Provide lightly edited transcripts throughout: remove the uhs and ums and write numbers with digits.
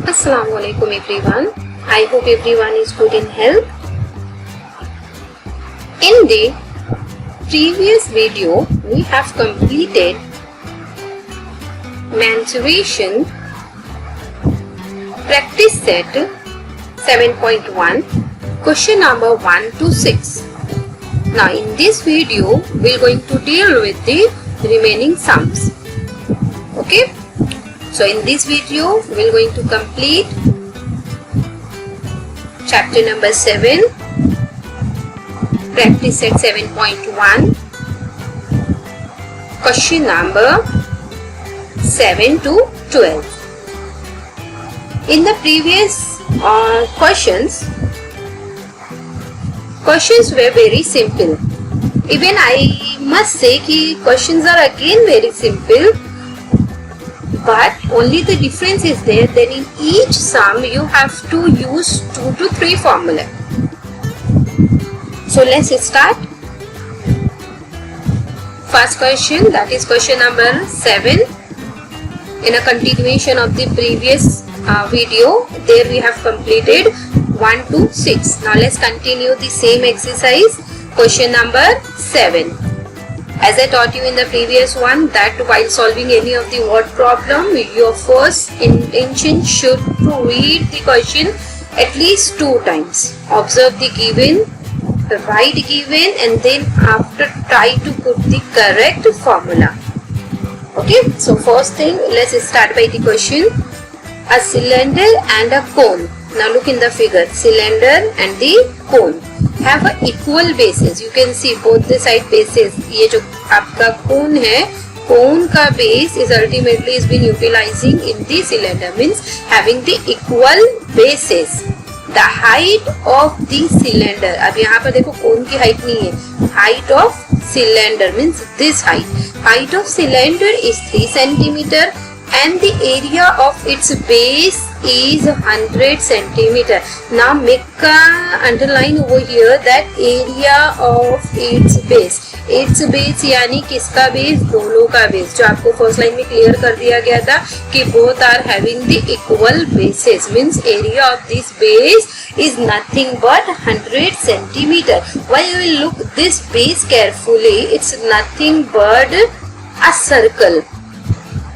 Assalamualaikum everyone. I hope everyone is good in health. In the previous video, we have completed mensuration practice set 7.1 question number 1 to 6. Now in this video, we are going to deal with the remaining sums. Okay. So in this video, we are going to complete chapter number 7, practice set 7.1, question number 7 to 12. In the previous questions were very simple. Even I must say that questions are again very simple. But only the difference is there that in each sum you have to use 2 to 3 formula. So let's start. First question, that is question number 7. In a continuation of the previous video, there we have completed 1 to 6. Now let's continue the same exercise. Question number 7. As I taught you in the previous one, that while solving any of the word problem, your first intention should to read the question at least 2 times. Observe the given, write given, and then after try to put the correct formula. Okay, so first thing, let's start by the question. A cylinder and a cone. Now look in the figure, cylinder and the cone have a equal bases. You can see both the side bases. ये जो आपका cone है, cone का base is ultimately is been utilizing in the cylinder, means having the equal bases. The height of the cylinder. अब यहाँ पर देखो cone की height नहीं है. Height of cylinder means this height. Height of cylinder is 3 centimeter. And the area of its base is 100 centimeter. Now make a underline over here that area of its base. Its base यानी किसका base? दोनों का base. जो आपको first line में clear कर दिया गया था कि both are having the equal bases. Means area of this base is nothing but 100 centimeter. While you will look this base carefully, it's nothing but a circle.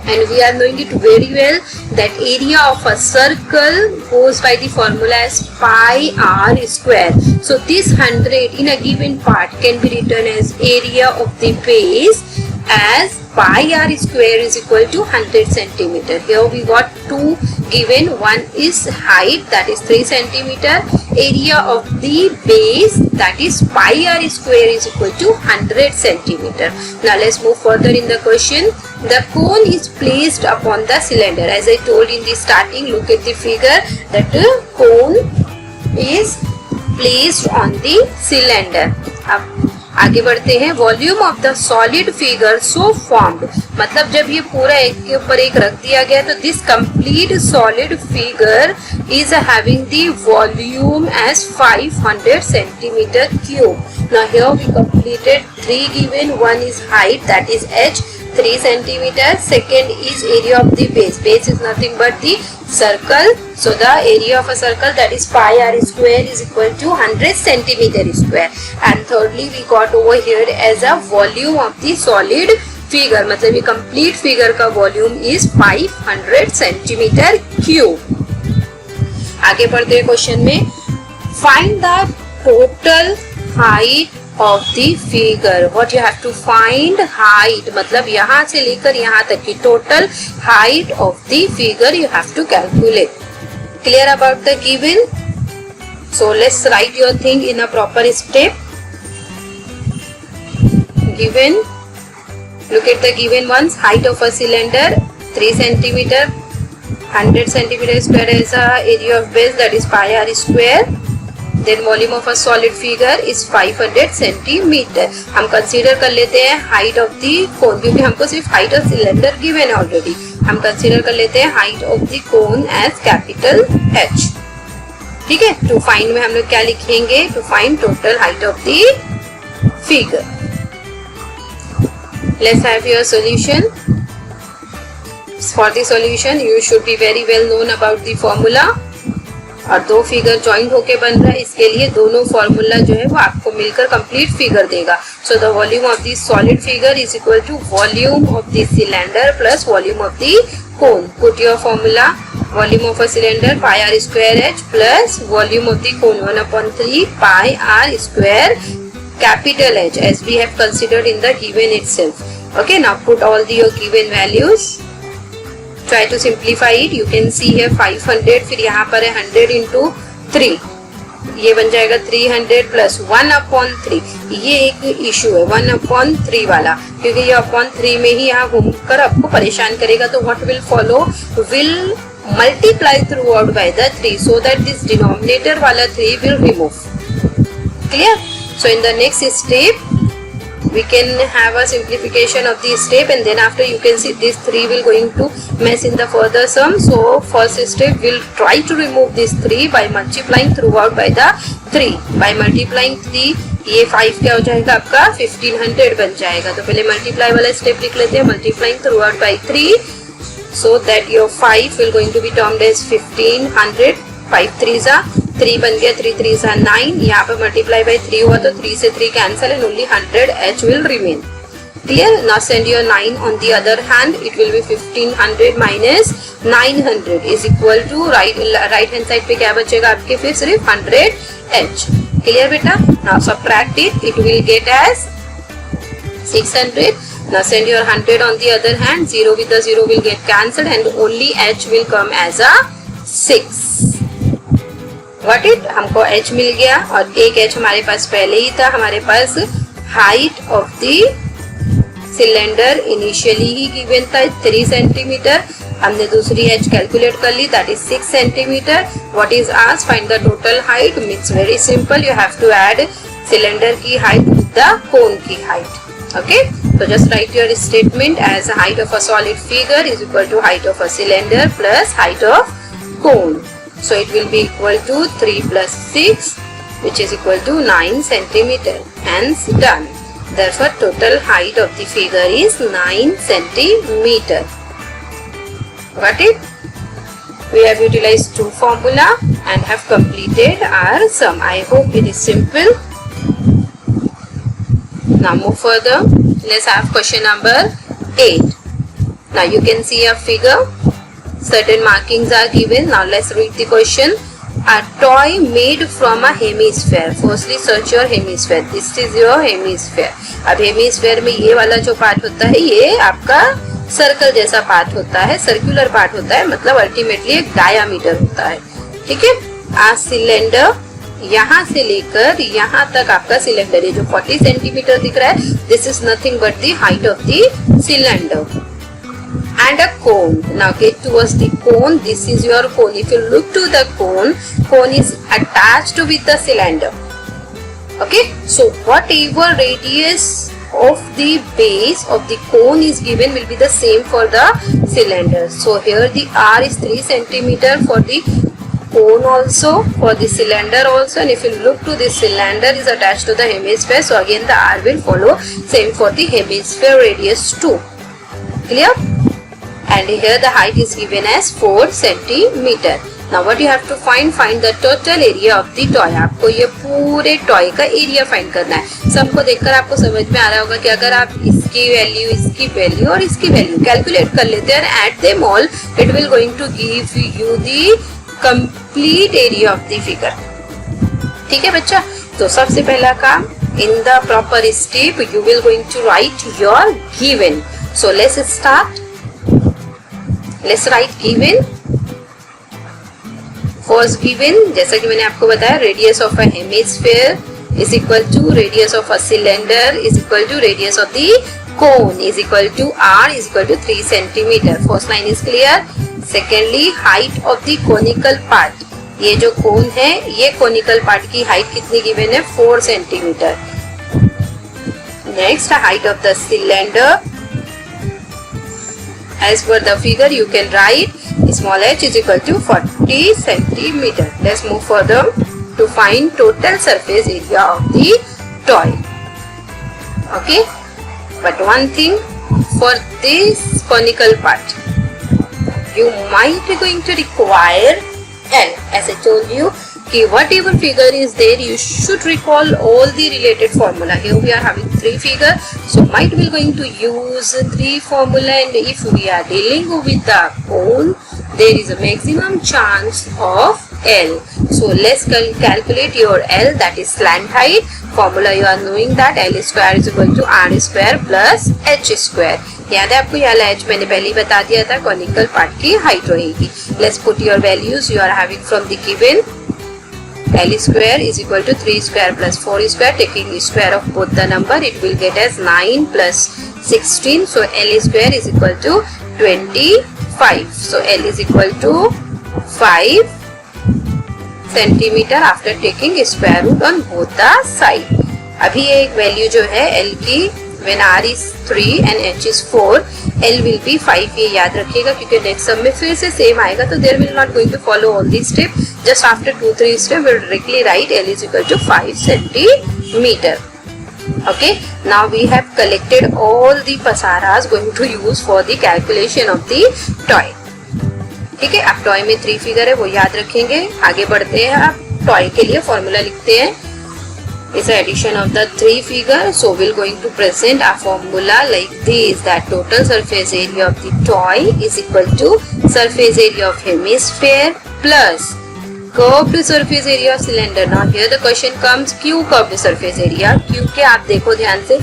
And we are knowing it very well that area of a circle goes by the formula as pi r square. So this 100 in a given part can be written as area of the base as pi r square is equal to 100 centimeter. Here we got 2 given. One is height, that is 3 centimeter. Area of the base, that is pi r square is equal to 100 centimeter. Now let's move further in the question. The cone is placed upon the cylinder. As I told in the starting, look at the figure that the cone is placed on the cylinder. अब आगे बढ़ते हैं. Volume of the solid figure so formed. मतलब जब ये पूरा एक के ऊपर एक रख दिया गया तो this complete solid figure is having the volume as 500 centimetre cube. Now here we completed 3 given. One is height, that is h, 3 centimeter. Second is area of the base. Base is nothing but the circle. So the area of a circle, that is pi r square is equal to 100 centimeter square. And thirdly we got over here as a volume of the solid figure. मतलब ये complete figure का volume is 500 centimeter cube. आगे बढ़ते हैं question में. Find the total height of the figure. What you have to find? Height. मतलब यहाँ से लेकर यहाँ तक की total height of the figure you have to calculate. Clear about the given? So let's write your thing in a proper step. Given. Look at the given ones. Height of a cylinder 3 centimeter. 100 centimeter square is a area of base, that is pi r square. Then volume of a solid figure is 500 centimeter. हम consider कर लेते हैं height of the cone, क्योंकि हमको सिर्फ height of cylinder given है already. हम consider कर लेते हैं height of the cone as capital H. ठीक है. To find में हम लोग क्या लिखेंगे? To find total height of the figure. Let's have your solution. For the solution you should be very well known about the formula. और दो figure joint होके बन रहा है, इसके लिए दोनों फॉर्मूला जो है वो आपको मिलकर कंप्लीट फिगर देगा. So the volume of the solid figure is equal to volume of the cylinder plus volume of the cone. Put your formula. Volume of a cylinder pi r square h plus volume of the cone 1/3 pi r square capital H as we have considered in the given itself. Okay, now put all the your given values. Try to simplify it. You can see here 500, फिर यहाँ पर है 100 into 3, ये बन जाएगा 300 plus 1/3. ये एक issue है 1/3 वाला, क्योंकि ये upon 3 में ही यहाँ घूमकर आपको परेशान करेगा. तो what will follow? Will multiply throughout by the 3 so that this denominator वाला 3 will remove. Clear? So in the next step we can have a simplification of the step, and then after you can see this 3 will going to mess in the further sum. So first step we'll try to remove this 3 by multiplying throughout by the 3. By multiplying 3 ये 5 क्या हो जाएगा आपका 1500 बन जाएगा. तो पहले multiply वाला स्टेप लिख लेते हैं. Multiplying throughout by 3 so that your 5 will going to be termed as 1500. 5 3s are 3 बन गया, 3 3s are 9. यहाँ पे मल्टीप्लाई बाई 3 हुआ तो 3 से 3 cancel and only 100 h will remain. Clear? Now send your 9 on the other hand. It will be 1500 minus 900 is equal to right hand side पे क्या बचेगा आपके फिर सिर्फ 100 h. Clear बेटा? Now subtract it. It will get as 600. Now send your 100 on the other hand. 0 with the 0 will get cancelled and only h will come as a 6. Got it? हमको h मिल गया और एक h हमारे पास पहले ही था. हमारे पास height of the cylinder initially ही गिवन था 3 सेंटीमीटर. हमने दूसरी h कैलकुलेट कर ली, that is 6 centimetre. What is asked? Find the total height. Means very simple, you have to add cylinder की हाइट विद द कोन की height. Okay, so just write your statement as height of a solid figure is equal to height of a cylinder plus height of cone. So it will be equal to 3 plus 6, which is equal to 9 centimeter. Hence done. Therefore total height of the figure is 9 centimeter. Got it? We have utilized two formula and have completed our sum. I hope it is simple. Now move further. Let's have question number 8. Now you can see a figure. Certain markings are given. Now let's read the question. A toy made from a hemisphere. Firstly search your hemisphere. This is your hemisphere. अब hemisphere में ये वाला जो part होता है ये आपका circle जैसा पार्ट होता है, सर्कुलर पार्ट होता है, मतलब अल्टीमेटली एक डायामीटर होता है. ठीक है. आ सिलेंडर यहाँ से लेकर यहाँ तक आपका सिलेंडर, ये जो 40 सेंटीमीटर दिख रहा है, this is nothing but the height of the cylinder. And a cone. Now get towards the cone. This is your cone. If you look to the cone, cone is attached with the cylinder. Okay. So whatever radius of the base of the cone is given will be the same for the cylinder. So here the R is 3 centimeter for the cone also, for the cylinder also, and if you look to the cylinder is attached to the hemisphere, so again the R will follow same for the hemisphere radius too. Clear? And here the height is given as 4 centimeter. Now what you have to find the total area of the toy. आपको ये पूरे toy का area find करना है. सबको देखकर आपको समझ में आ रहा होगा कि अगर आप इसकी वैल्यू और इसकी वैल्यू कैलकुलेट कर लेते हैं and add them all, it will going to give you the complete area of the figure. ठीक है बच्चा. तो सबसे पहला काम, in the proper step you will going to write your given. So let's start. Let's write given. First given, जैसा कि मैंने आपको बताया, radius of a hemisphere is equal to radius of a cylinder is equal to radius of the cone is equal to R is equal to 3 centimeter. First line is clear. Secondly, height of the conical part. ये जो कोन है, ये conical part की height कितनी given है? 4 centimeter. Next, height of the cylinder. As per the figure, you can write small h is equal to 40 centimeter. Let's move further to find total surface area of the toy. Okay, but one thing, for this conical part, you might be going to require L. As I told you, whatever figure is there, you should recall all the related formula. Here we are having 3 figure, so might be going to use 3 formula, and if we are dealing with the cone, there is a maximum chance of L. So let's calculate your L, that is slant height. Formula you are knowing that L square is equal to R square plus H square. याद है आपको, ये वाला H मैंने पहले ही बता दिया था, कॉनिकल पार्ट की हाइट रहेगी. Let's put your values you are having from the given. L square is equal to 3 square plus 4 square. Taking square of both the number, it will get as 9 plus 16. So L square is equal to 25. So L is equal to 5 centimeter after taking square root on both the side. अभी ये एक value जो है L की, when R is 3 and H is 4, L will be 5. ये याद रखिएगा, क्योंकि नेक्स्ट सब में फिर से सेम आएगा, तो there will not going to follow all the step. Just after 2-3 step we'll directly write L is equal to 5 centimeter. Okay, now we have collected all the pasaras going to use for the calculation of the toy. ठीक है, अब toy में 3 figure है, वो याद रखेंगे. आगे बढ़ते हैं, अब टॉय के लिए फॉर्मूला लिखते हैं. Is the addition of the 3 figure. So we're going to present a formula like this, that total surface area of the toy is equal to surface area of hemisphere plus curved surface area of cylinder. Now here the question comes, क्यों curved surface area? क्योंकि आप देखो ध्यान से,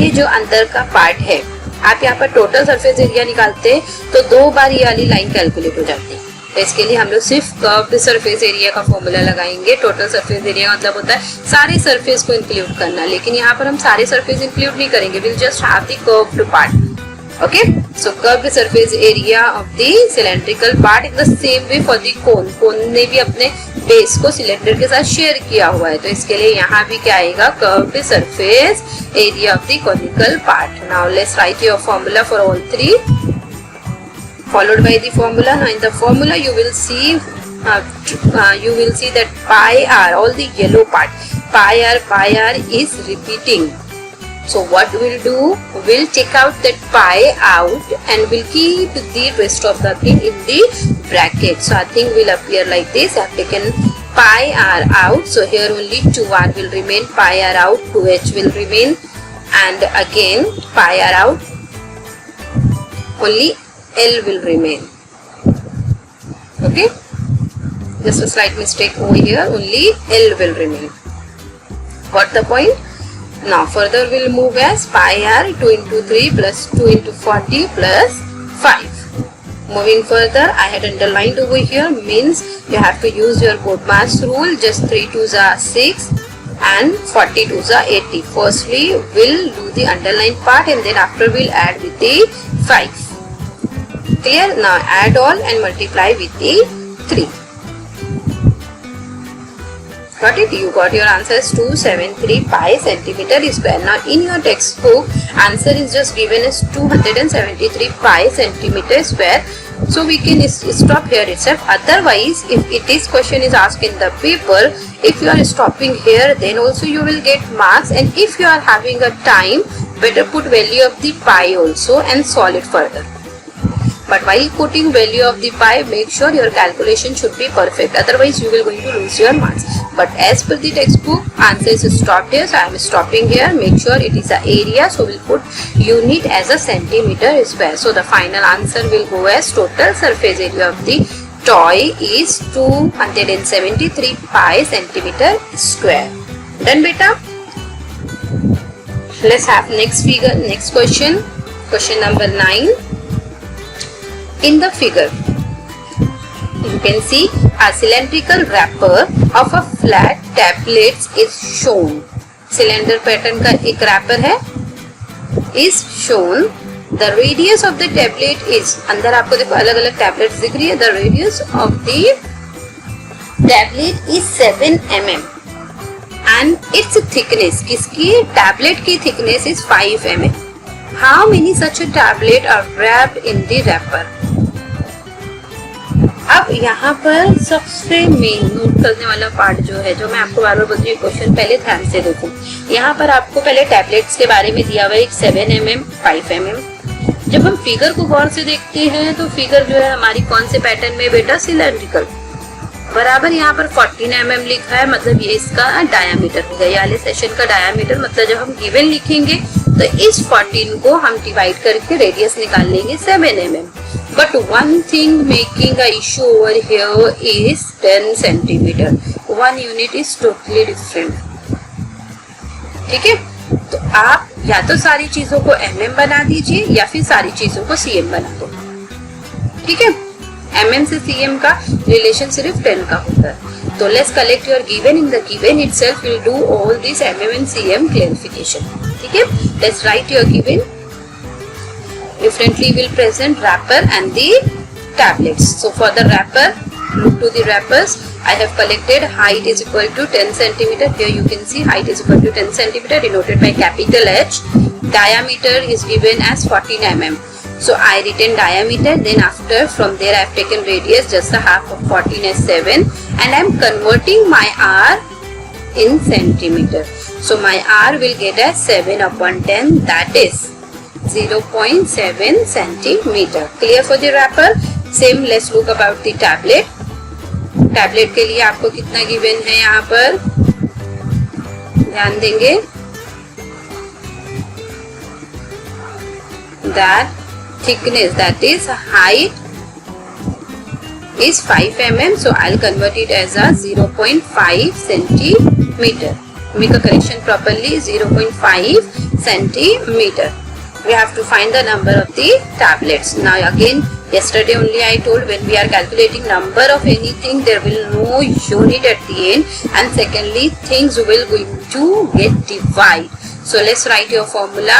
ये जो अंदर का पार्ट है, आप यहाँ पर टोटल सरफेस एरिया निकालते हैं तो 2 बार ये वाली लाइन कैलकुलेट हो जाती है. तो इसके लिए हम लोग सिर्फ कर्व्ड सरफेस एरिया का फॉर्मूला लगाएंगे. टोटल सरफेस एरिया मतलब होता है सारे सरफेस को इंक्लूड करना, लेकिन यहाँ पर हम सारे सरफेस इंक्लूड नहीं करेंगे. Will just have the curved part. Okay, so curved surface area of the cylindrical part in the same way for the cone. Cone ने भी अपने बेस को सिलेंडर के साथ शेयर किया हुआ है, तो इसके लिए यहाँ भी क्या आएगा, curved surface area of the conical part. Now let's write your formula for all 3, followed by the formula. Now in the formula you will see that pi r, all the yellow part, pi r is repeating. So what we'll do, we'll take out that pi out and we'll keep the rest of the thing in the bracket. So I think will appear like this. I have taken pi r out, so here only 2r will remain, pi r out, 2h will remain, and again pi r out, only L will remain. Okay, just a slight mistake over here, only L will remain. Got the point? Now further we'll move as pi r 2 into 3 plus 2 into 40 plus 5. Moving further, I had underlined over here, means you have to use your BODMAS rule. Just 3 2s are 6 and 40 2s are 80. Firstly, we'll do the underlined part and then after we'll add with the 5. Clear? Now add all and multiply with the 3. Got it? You got your answer as 273 pi centimeter square. Now in your textbook, answer is just given as 273 pi centimeter square. So we can stop here itself. Otherwise, if it is question is asked in the paper, if you are stopping here, then also you will get marks. And if you are having a time, better put value of the pi also and solve it further. But while putting value of the pi, make sure your calculation should be perfect. Otherwise, you will going to lose your marks. But as per the textbook, answer is stopped here. So I am stopping here. Make sure it is an area. So we'll put unit as a centimeter square. So the final answer will go as total surface area of the toy is 273 pi centimeter square. Done, beta? Let's have next figure, next question. Question number 9. In the figure, you can see a cylindrical wrapper of a flat tablet is shown. Cylinder pattern का एक wrapper है, is shown. The radius of the tablet is, अंदर आपको देखो अलग अलग tablets दिख रही है. The radius of the tablet is 7 mm and its thickness, किसकी, tablet की thickness is 5 mm. How many such a tablet are wrapped in the wrapper? अब यहाँ पर सबसे मेन नोट करने वाला पार्ट जो है, जो मैं आपको बार बार बोलती हूँ, क्वेश्चन पहले ध्यान से देखो. यहाँ पर आपको पहले टैबलेट्स के बारे में दिया हुआ है, एक 7 mm, 5 mm. जब हम फिगर को गौर से देखते हैं तो फिगर जो है हमारी कौन से पैटर्न में बेटा, सिलेंड्रिकल। बराबर यहाँ पर 14 mm लिखा है, मतलब ये इसका डायामीटर हो गया, ये वाले सेशन का डायामीटर। मतलब जब हम गिवन लिखेंगे तो इस 14 को हम डिवाइड करके रेडियस निकाल लेंगे 7 mm। But one thing making a issue over here is 10 centimetre. One unit is totally different. ठीक है, तो आप या तो सारी चीजों को mm बना दीजिए या फिर सारी चीजों को cm बना दो। ठीक है, mm से cm का रिलेशन सिर्फ 10 का होता है। तो let's collect your given. In the given itself will do all this mm and cm clarification. ठीक है, let's write your given. Differently will present wrapper and the tablets. So for the wrapper, look to the wrappers. I have collected height is equal to 10 centimeter. Here you can see height is equal to 10 centimeter denoted by capital H. Diameter is given as 14 mm. So I written diameter, then after from there I have taken radius, just the half of 14 is 7, and I am converting my R in centimeter. So my R will get as 7 upon 10, that is 0.7 centimeter. Clear for the wrapper? Same, let's look about the tablet. Tablet के लिए आपको कितना given है यहाँ पर, ध्यान देंगे। That thickness, that is height is 5 mm, so I'll convert it as a 0.5 centimeter. Make a correction properly, 0.5 centimeter. We have to find the number of the tablets. Now again, yesterday only I told, when we are calculating number of anything, there will no unit at the end, and secondly things will going to get divided. So let's write your formula.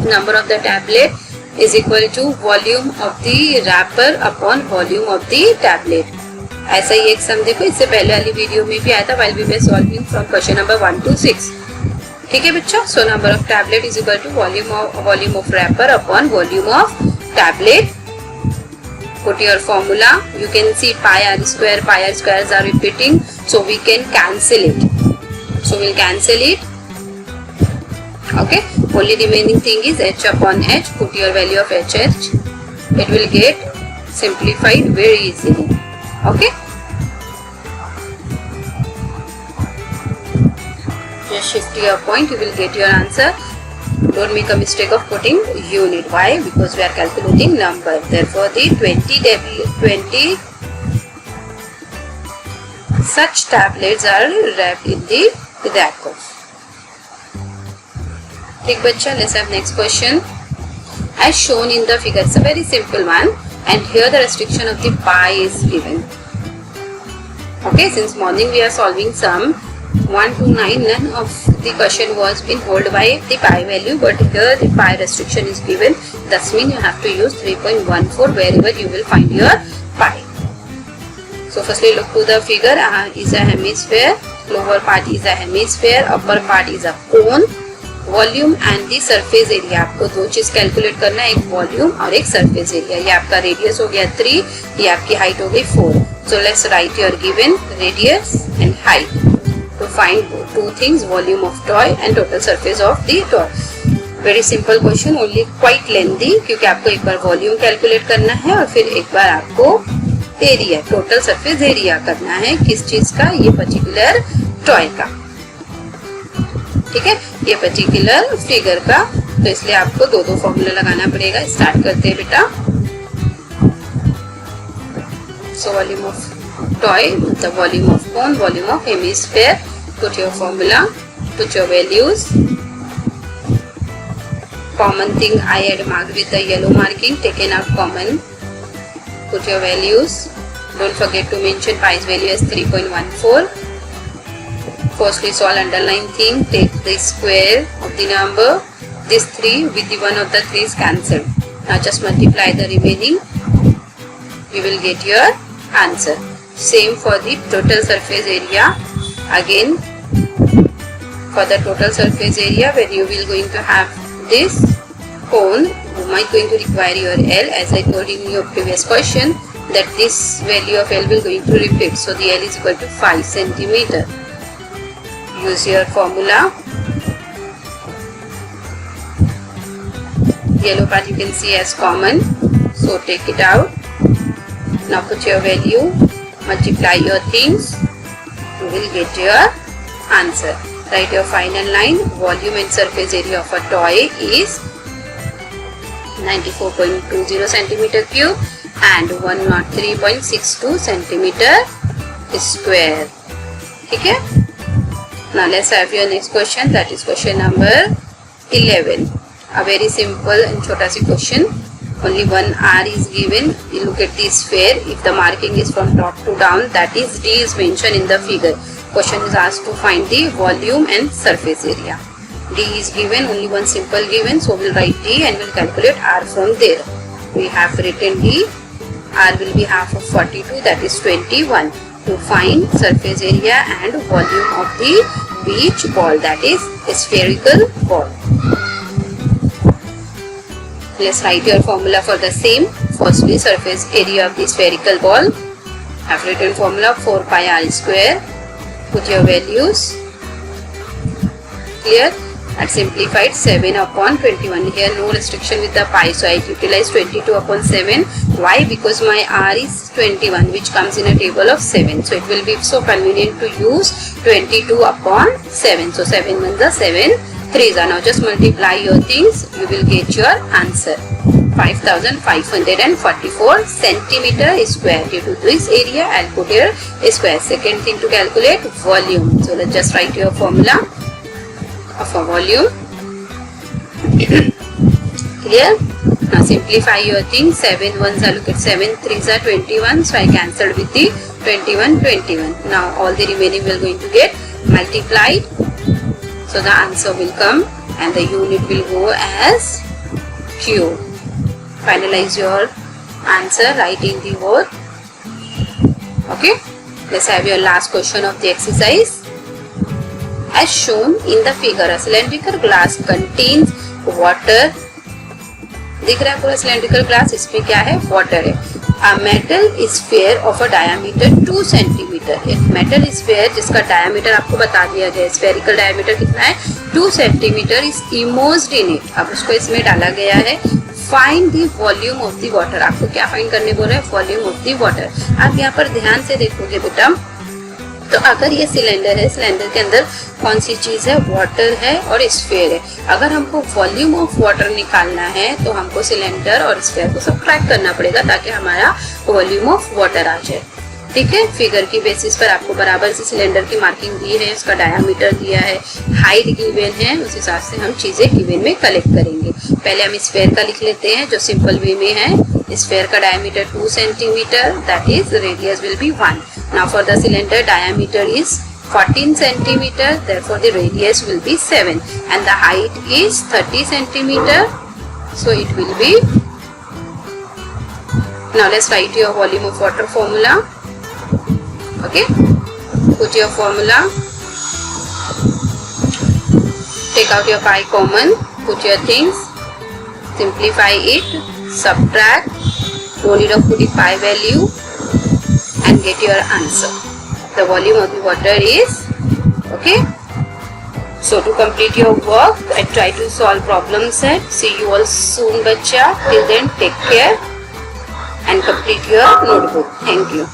Number of the tablet is equal to volume of the wrapper upon volume of the tablet. ऐसा ही एक सम देखो, इससे पहले वाली video में भी आया था, while we were solving from question number 1 to 6. ठीक है बच्चों, so number of tablet is equal to volume of wrapper upon volume of tablet. Put your formula. You can see pi r squares are repeating, so we can cancel it. So we'll cancel it. Okay, only remaining thing is h upon h. Put your value of h. It will get simplified very easily. Okay. Just shift your point, you will get your answer. Don't make a mistake of putting unit. Why? Because we are calculating number. Therefore, the 20 such tablets are wrapped in the rack. ठीक बच्चा, let's have next question. As shown in the figure, it's a very simple one, and here the restriction of the pi is given. Okay, since morning we are solving sum 1 to 9, none of the question was been held by the pi value, but here the pi restriction is given. Thus means you have to use 3.14 wherever you will find your pi. So firstly look to the figure. Is a hemisphere, lower part is a hemisphere, upper part is a cone. Volume and the surface area, आपको दो चीज calculate करना है, एक volume और एक surface area. ये आपका रेडियस हो गया 3, ये आपकी हाइट हो गई 4। So let's write your given radius and height to find two things, volume of toy and total surface of the toy. Very simple question, only quite lengthy, क्योंकि आपको एक बार वॉल्यूम कैलकुलेट करना है और फिर एक बार आपको एरिया, टोटल सरफेस एरिया करना है। किस चीज का? ये पर्टिकुलर टॉय का। ठीक है, ये पर्टिकुलर फिगर का, तो इसलिए आपको दो फॉर्मूला लगाना पड़ेगा। स्टार्ट करते हैं बेटा। So volume of toy, the volume of cone, volume of hemisphere. Put your formula, put your values. Common thing I had marked with the yellow marking, taken out common. Put your values. Don't forget to mention pi's value as 3.14. Firstly solve underline thing. Take the square of the number. This 3 with the one of the 3 is cancelled. Now just multiply the remaining. You will get your answer. Same for the total surface area. Again for the total surface area, when you will going to have this cone, you might going to require your L, as I told in your previous question that this value of L will going to repeat. So the L is equal to 5 centimeter. Use your formula. Yellow part you can see as common. So take it out. Now put your value, multiply your things, you will get your answer. Write your final line. Volume and surface area of a toy is 94.20 centimeter cube and 103.62 centimeter square. Okay? Now let's have your next question. That is question number 11. A very simple and chota si question. Only one R is given. You look at the sphere. If the marking is from top to down, that is D is mentioned in the figure. Question is asked to find the volume and surface area. D is given, only one simple given, so we'll write D and we'll calculate R from there. We have written D. R will be half of 42, that is 21. To find surface area and volume of the beach ball, that is a spherical ball. Let's write your formula for the same. Firstly, surface area of the spherical ball. I've written formula 4 pi r square. Put your values. Clear? And simplified 7 upon 21. Here no restriction with the pi, so I utilize 22 upon 7. Why? Because my r is 21, which comes in a table of 7. So it will be so convenient to use 22 upon 7. So 7 means the 7 3s are. Now just multiply your things, you will get your answer. 5544 centimeter square. Due to this area, I'll put here a square. Second thing to calculate, volume. So let's just write your formula of a volume. Clear? Now simplify your things. 7 1s are, look at 7 3s are 21. So I cancelled with the 21. Now all the remaining we are going to get multiplied. So the answer will come and the unit will go as Q. Finalize your answer, write in the word. Okay. Let's have your last question of the exercise. As shown in the figure, a cylindrical glass contains water. दिख रहा है पूरा cylindrical glass, इसमें क्या है? Water है. A metal sphere of a diameter 2 centimeter. एक metal sphere जिसका diameter आपको बता दिया गया है. Spherical diameter कितना है? 2 centimeter is immersed in it. अब उसको इसमें डाला गया है. Find the volume of the water. आपको क्या फाइंड करने बोल रहा है? Volume of the water. आप यहाँ पर ध्यान से देखोगे बेटा, तो अगर ये सिलेंडर है, सिलेंडर के अंदर कौन सी चीज है? वाटर है और स्फीयर है. अगर हमको वॉल्यूम ऑफ वाटर निकालना है तो हमको सिलेंडर और स्फीयर को सब्ट्रैक्ट करना पड़ेगा ताकि हमारा वॉल्यूम ऑफ वाटर आ जाए. ठीक है. फिगर की बेसिस पर आपको बराबर से सिलेंडर की मार्किंग दी है, उसका डायामीटर दिया है, हाइट गिवन है, उस हिसाब से हम चीजें गिवन में कलेक्ट करेंगे. पहले हम स्फीयर का लिख लेते हैं जो सिंपल वे में है. स्फीयर का diameter 2 centimetre, that is radius will be 1. Now for the cylinder, diameter is 14 centimeter, therefore the radius will be 7 and the height is 30 centimeter, so it will be. Now let's write your volume of water formula. Okay, put your formula, take out your pi common, put your things, simplify it, subtract, no need of putting pi value and get your answer. The volume of the water is, okay. So to complete your work and try to solve problem set. See you all soon, bacha. Till then, take care and complete your notebook. Thank you.